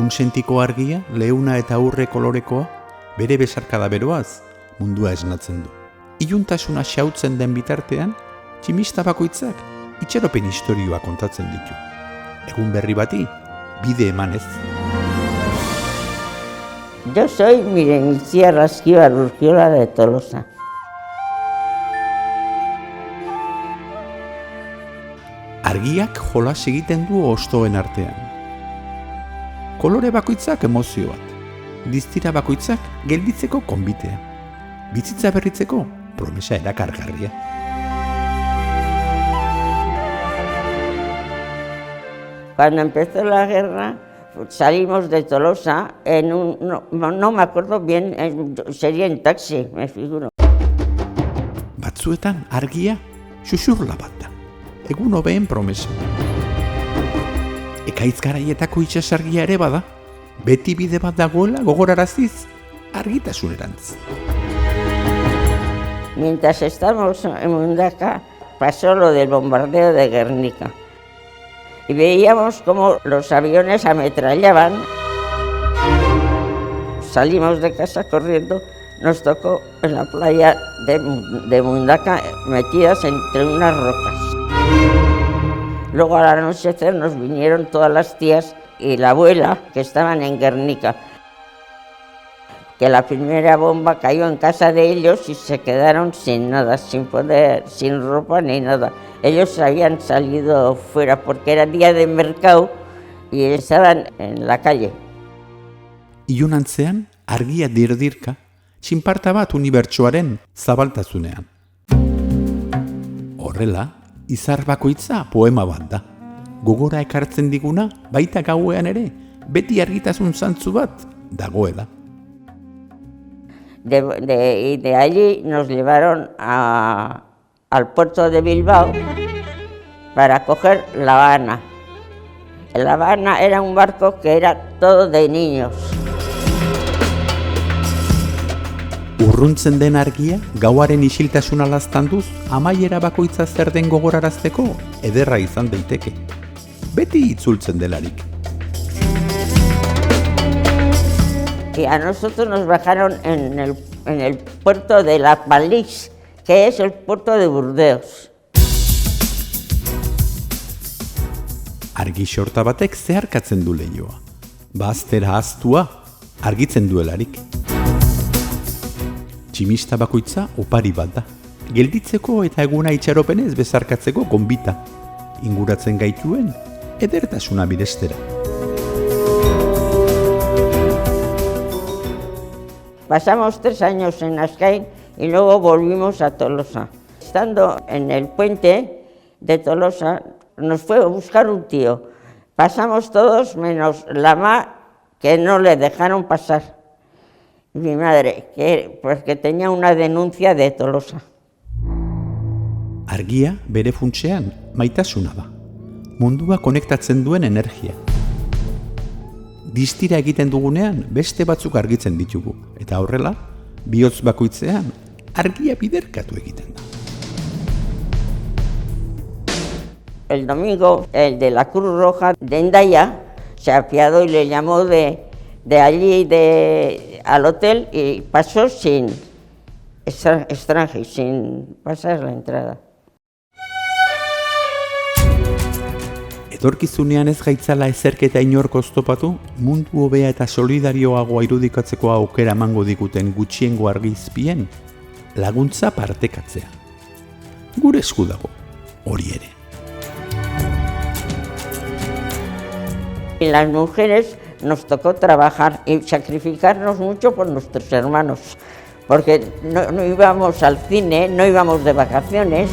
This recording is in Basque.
Egun sentiko argia, leuna eta urre kolorekoa, bere besarkada beroaz, mundua esnatzen du. Iluntasuna xautzen den bitartean, tximista bakoitzak itxaropen istorioa kontatzen ditu. Egun berri bati, bide emanez. Yo soy Miremitxia Rasquíbar Urquiola de Tolosa. Argiak jolas egiten du hostoen artean. Kolore bakoitzak emozio bat, distira bakoitzak gelditzeko konbitea, bizitza berritzeko promesa erakargarria. Cuando empezó la guerra, salimos de Tolosa en no me acuerdo bien, sería en taxi, me figuro. Batzuetan argia xuxurla bat da, egun hobeen promesa. Ekaitz garaietako itsasargia ere bada, beti bide bat dagoela gogoraraziz argitasunerantz. Mientras estábamos en Mundaka, pasó lo del bombardeo de Guernica. Y veíamos cómo los aviones ametrallaban. Salimos de casa corriendo, nos tocó en la playa de Mundaka, metidas entre unas rocas. Luego al anochecer nos vinieron todas las tías y la abuela que estaban en Guernica. Que la primera bomba cayó en casa de ellos y se quedaron sin nada, sin ropa ni nada. Ellos habían salido fuera porque era día de mercado y estaban en la calle. Ilunantzean, argia dirdirka, txinparta bat unibertsoaren zabaltasunean. Horrela, izar bakoitza poema bat da. Gogora ekartzen diguna, baita gauean ere, beti argitasun zantzu bat dagoela. De allí nos llevaron al puerto de Bilbao para coger La Habana. La Habana era un barco que era todo de niños. Urruntzen den argia, gauaren isiltasuna laztanduz, amaiera bakoitza zer den gogorarazteko ederra izan daiteke. Beti itzultzen delarik. Y a nosotros nos bajaron en el puerto de La Palix, que es el puerto de Burdeos. Argi xorta batek zeharkatzen du leioa. Baztera ahaztua, argitzen duelarik. Tximista bakoitza opari bat da. Gelditzeko eta eguna itxaropenez bezarkatzeko gonbita. Inguratzen gaituen, edertasuna birestera. Pasamos 3 años en Azkain y luego volvimos a Tolosa. Estando en el puente de Tolosa, nos fue a buscar un tío. Pasamos todos menos la ma, que no le dejaron pasar. Mi madre, que tenía una denuncia de Tolosa. Argia, bere funtsean, maitasuna da. Mundua konektatzen duen energia. Distira egiten dugunean, beste batzuk argitzen ditugu. Eta horrela, bihotz bakoitzean, argia biderkatu egiten da. El domingo, el de la Cruz Roja de Hendaya se apiadó y le llamó de allí al hotel y pasó sin extranjero, sin pasar la entrada. Etorkizunean ez gaitzala ezerketa inork oztopatu, mundu hobea eta solidarioagoa irudikatzeko aukera emango diguten gutxiengo argizpien laguntza partekatzea. Gure esku dago, hori ere. Y las mujeres nos tocó trabajar y sacrificarnos mucho por nuestros hermanos, porque no íbamos al cine, no íbamos de vacaciones.